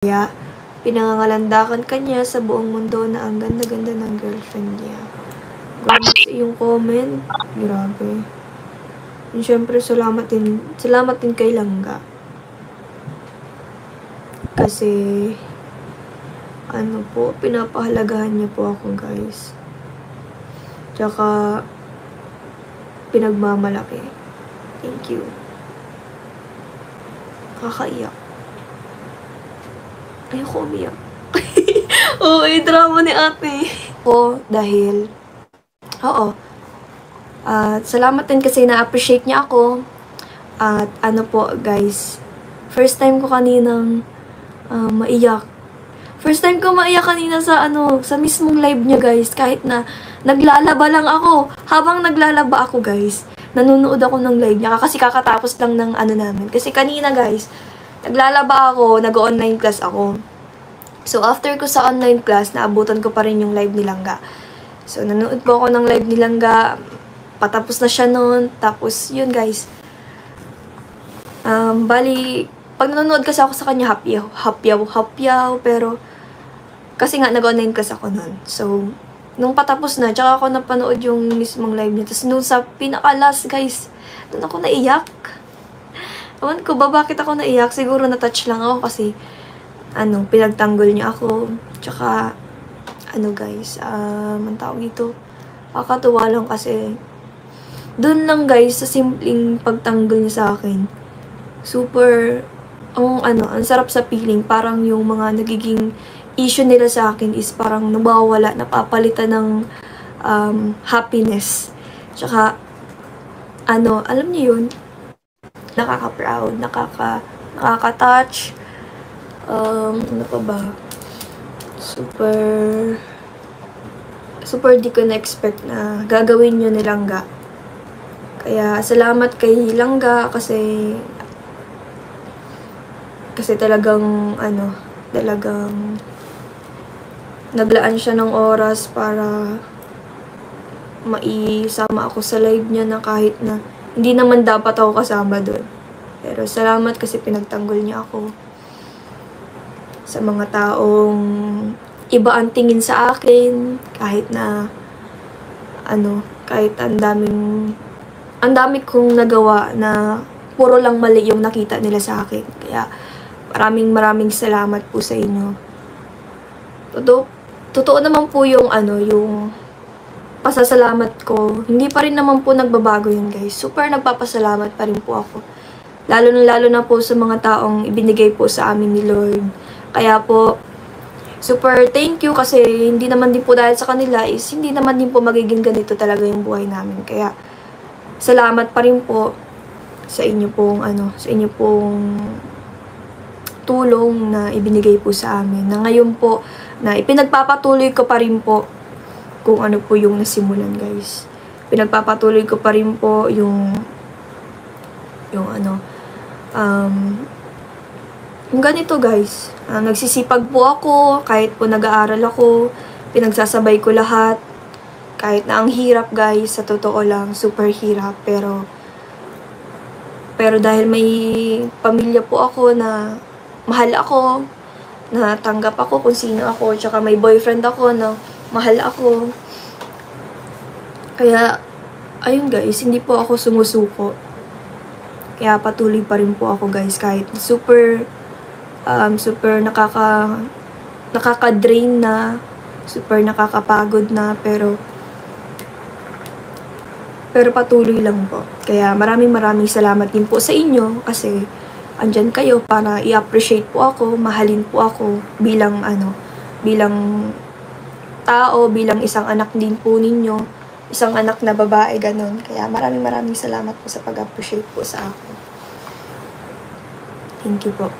Kaya, pinangangalandakan kanya sa buong mundo na ang ganda-ganda ng girlfriend niya. Grabe yung comment. Grabe. And syempre, salamat din kay Langga. Kasi, ano po, pinapahalagahan niya po ako, guys. Tsaka, pinagmamalaki. Thank you. Kakaiyak. Ayoko umiyak. Oo, yung drama ni ate. Dahil, at salamat din kasi na-appreciate niya ako. At ano po, guys, first time ko kaninang maiyak. First time ko maiyak kanina sa mismong live niya, guys. Kahit na naglalaba lang ako. Habang naglalaba ako, guys, nanonood ako ng live niya. Kasi kakatapos lang ng namin. Kasi kanina, guys, naglalaba ako, nag-online class ako. So, after ko sa online class, naabutan ko pa rin yung live ni Langga. So, nanood po ako ng live ni Langga. Patapos na siya noon. Tapos, yun, guys. Bali, pag nanonood kasi ako sa kanya, hapyaw. Pero, kasi nga, nag-online class ako noon. So, nung patapos na, tsaka ako napanood yung mismong live niya. Tapos, nung sa pinaka-last, guys, doon ako naiyak. Ewan ko ba bakit ako naiyak? Siguro na-touch lang ako kasi pinagtanggol niya ako. Tsaka, guys, ang tawag dito, kakatuwa lang kasi, doon lang, guys, sa simpleng pagtanggol niya sa akin, super, ang sarap sa feeling. Parang yung mga nagiging issue nila sa akin is parang nawawala, napapalitan ng happiness. Tsaka, alam niyo yun, nakaka-proud, nakaka-touch. Ano pa ba? Super di ko na-expect na gagawin yun ni Langga. Kaya, salamat kay Langga kasi talagang, naglaan siya ng oras para maisama ako sa live niya na kahit na hindi naman dapat ako kasama doon. Pero salamat kasi pinagtanggol niya ako. Sa mga taong iba ang tingin sa akin, kahit na kahit ang dami kong nagawa na puro lang mali yung nakita nila sa akin. Kaya maraming salamat po sa inyo. Totoo naman po yung yung pasasalamat ko. Hindi pa rin naman po nagbabago yun, guys. Super nagpapasalamat pa rin po ako. Lalo na po sa mga taong ibinigay po sa amin ni Lord. Kaya po, super thank you kasi hindi naman din po dahil sa kanila is hindi naman din po magiging ganito talaga yung buhay namin. Kaya, salamat pa rin po sa inyo pong tulong na ibinigay po sa amin. Na ngayon po, na ipinagpapatuloy ko pa rin po kung ano po yung nasimulan, guys. Pinagpapatuloy ko pa rin po yung ganito, guys. Nagsisipag po ako, kahit po nag-aaral ako, pinagsasabay ko lahat. Kahit na ang hirap, guys, sa totoo lang, super hirap. Pero dahil may pamilya po ako na mahal ako, na tanggap ako kung sino ako, tsaka may boyfriend ako na mahal ako. Kaya, ayun, guys, hindi po ako sumusuko. Kaya patuloy pa rin po ako, guys, kahit super nakaka-drain na, super nakakapagod na, pero patuloy lang po. Kaya maraming salamat din po sa inyo kasi andyan kayo para i-appreciate po ako, mahalin po ako bilang tao, bilang isang anak din po ninyo, isang anak na babae, ganun. Kaya maraming salamat po sa pag-appreciate po sa akin. Thank you po.